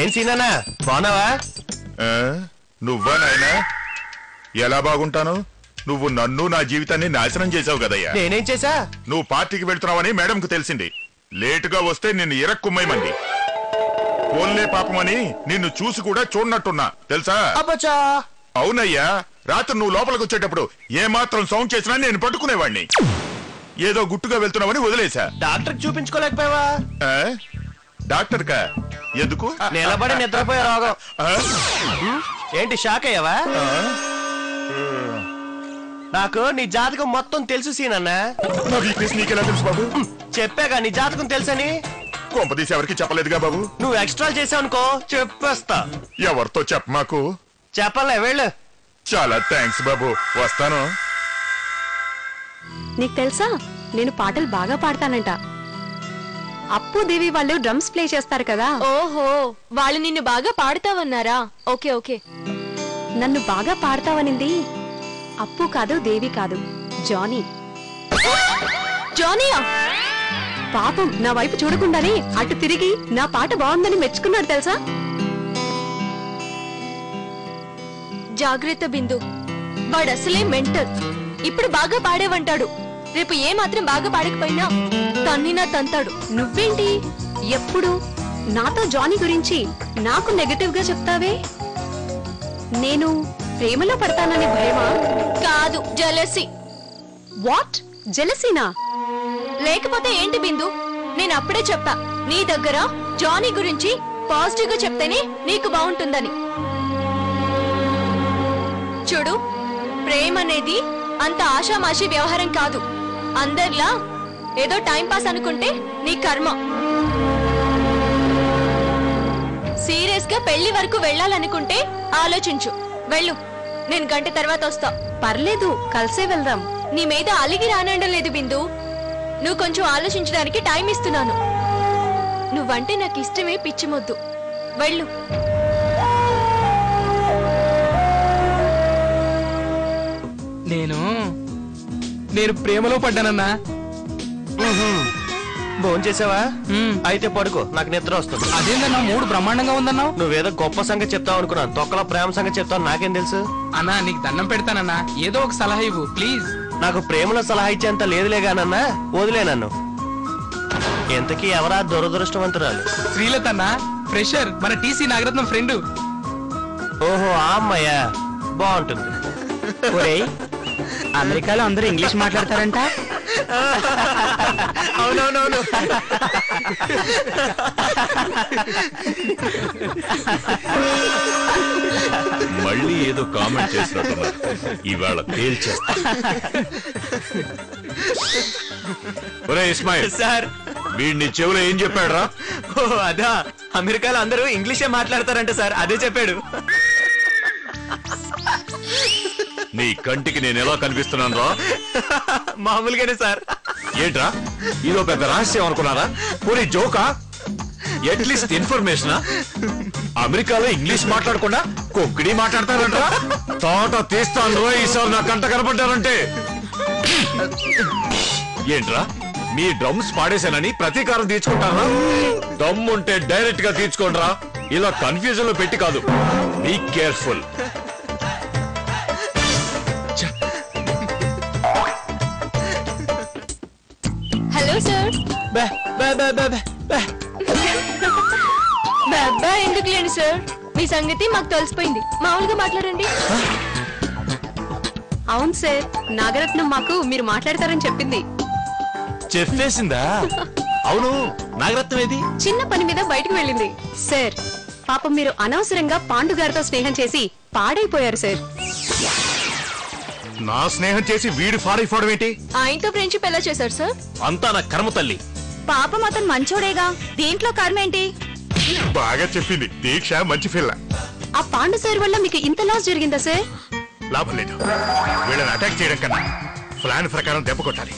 ఏం సీనా బాగున్నావా? నువ్వా నాయనా? ఎలా బాగుంటాను? నువ్వు నన్ను నా జీవితాన్ని నాశనం చేసావు కదయ్యా. నేనేం చేశా? నువ్వు పార్టీకి వెళ్తున్నావని మేడంకు తెలిసింది. లేటుగా వస్తే నిన్ను ఇరక్కుమ్మయమంది. పోన్లే పాపమని నిన్ను చూసి కూడా చూడనట్టున్నా తెలుసా? అబ్బచ్చా! అవునయ్యా, రాత్రి నువ్వు లోపలికి వచ్చేటప్పుడు ఏమాత్రం సౌండ్ చేసినా నేను పట్టుకునేవాడిని. ఏదో గుట్టుగా వెళ్తున్నావని వదిలేశా. డాక్టర్ చూపించుకోలేకపోయావా? డాక్టర్ కా? ఎందుకు? నిలబడి నిద్రపోయే రోగం. ఏంటి షాక్ అయ్యావా? నాకు నీ జాతకం మొత్తం తెలుసు సీనన్నా. నీకెలా తెలుసు బాబు? చెప్పాగా నీ జాతకం తెలుసని. కొంపదీసి ఎవరికి చెప్పలేదుగా బాబు. నువ్వు ఎక్స్ట్రా చేసావు అనుకో చెప్పేస్తా. ఎవరితో చెప్పమాకు. చెప్పలే వెళ్ళు. చాలా థ్యాంక్స్ బాబు, వస్తాను. నీకు తెలుసా నేను పాటలు బాగా పాడతానంట. అప్పు దేవి వాళ్ళు డ్రమ్స్ ప్లే చేస్తారు కదా. ఓహో, వాళ్ళు నిన్ను బాగా పాడతావన్నారా? Okay okay. నన్ను బాగా పాడతావనింది అప్పు కాదు, దేవి కాదు, జానీ. జానీయా? పాపం నా వైపు చూడకుండానే అటు తిరిగి నా పాట బాగుందని మెచ్చుకున్నాడు తెలుసా. జాగ్రత్త బిందు, వాడు అసలే మెంటల్. ఇప్పుడు బాగా పాడేవంటాడు, రేపు ఏ మాత్రం బాగా పాడకపోయినా తన్నినా తంతాడు. నువ్వేంటి ఎప్పుడు నాతో జానీ గురించి నాకు నెగటివ్ గా చెప్తావే? నేను ప్రేమలో పడతానని భయమా? కాదు, జెలసీ. వాట్? జెలసీనా? లేకపోతే ఏంటి బిందు? నేను అప్పుడే చెప్పా, నీ దగ్గర జానీ గురించి పాజిటివ్ గా చెప్తేనే నీకు బాగుంటుందని. చూడు, ప్రేమ అనేది అంత ఆషామాషి వ్యవహారం కాదు. అందర్లా ఏదో టైం పాస్ అనుకుంటే నీ కర్మ. సీరియస్ గా పెళ్లి వరకు వెళ్ళాలనుకుంటే ఆలోచించు. వెళ్ళు, నేను గంట తర్వాత వస్తా. పర్లేదు, కలిసే వెళ్దాం. నీ మీద అలిగి రానండం లేదు బిందు. నువ్వు కొంచెం ఆలోచించడానికి టైం ఇస్తున్నాను. నువ్వంటే నాకు ఇష్టమే పిచ్చిమొద్దు. వెళ్ళు. నేను ప్రేమలో పడ్డానన్నా. భోజనం చేసావా? అయితే పడుకో, నాకు నిద్ర వస్తుంది. అదేందన్నా మూడు బ్రహ్మాండంగా ఉందన్నావు? నువ్వేదో గొప్ప సంగతి చెప్తావు అనుకున్నాను. తొక్కలో ప్రేమ సంగతి చెప్తావు, నాకేం తెలుసు? అన్నా నీకు దండం పెడతానన్నా, ఏదో ఒక సలహా ఇవ్వు ప్లీజ్. నాకు ప్రేమలో సలహా ఇచ్చేంత లేదులేగానన్నా, వదిలే నన్ను. ఎంతకీ ఎవరా దురదృష్టవంతురాలు? శ్రీలత అన్నా, ఫ్రెషర్, మన టీసీ నాగరత్నం ఫ్రెండ్. ఓహో, ఆ అమ్మాయా? బాగుంటుంది. అమెరికాలో అందరూ ఇంగ్లీష్ మాట్లాడతారంట. అవునవునవును. మళ్ళీ ఏదో కామెంట్ చేసినట్టున్నారు. ఇవాళ తేల్చేస్తా. ఒరే ఇస్మాయిల్ సార్, వీడిని చెవులో ఏం చెప్పాడురా? అదా, అమెరికాలో అందరూ ఇంగ్లీషే మాట్లాడతారంట సార్, అదే చెప్పాడు. నీ కంటికి నేను ఎలా కనిపిస్తున్నాను రా? మామూలుగానే సార్. ఏంట్రా ఇదో పెద్ద రహస్యం అనుకున్నారా? పూరి జోకా? At least information. అమెరికాలో ఇంగ్లీష్ మాట్లాడకుండా కొక్కిడి మాట్లాడతారంట్రా? తోట తీస్తాను రో ఈసారి నా కంట కనపడ్డారంటే. ఏంట్రా మీ డ్రమ్స్ పాడేశానని ప్రతీకారం తీర్చుకుంటారా? దమ్ముంటే డైరెక్ట్ గా తీర్చుకోండి రా, ఇలా కన్ఫ్యూజన్ లో పెట్టి కాదు. Be careful. Hello sir. ఎందుకు లేండి సార్, మీ సంగతి మాకు తెలిసిపోయింది. మామూలుగా మాట్లాడండి. అవును సార్, నాగరత్నం మాకు మీరు మాట్లాడతారని చెప్పింది. చెప్పేసిందా? అవును, నాగరత్నం ఏది? చిన్న పని మీద బయటకు వెళ్ళింది సార్. పాపం మీరు అనవసరంగా పాండు గారితో స్నేహం చేసి పాడైపోయారు సార్. నా స్నేహం చేసి వీడు పాడైపోవడం ఏంటి? ఆయనతో ఫ్రెండ్షిప్ ఎలా చేశారు సార్? అంతా నా కర్మ తల్లి. పాపం అతను మంచోడేగా, దీంట్లో కర్మ ఏంటి? బాగా చెప్పింది దీక్ష, మంచి పిల్ల. ఆ పాండు సార్ వల్ల మీకు ఇంత లాస్ జరిగిందా సార్? లాభం లేదు, వీళ్ళని అటాక్ చేయడం కన్నా ప్లాన్ ప్రకారం దెబ్బ కొట్టాలి.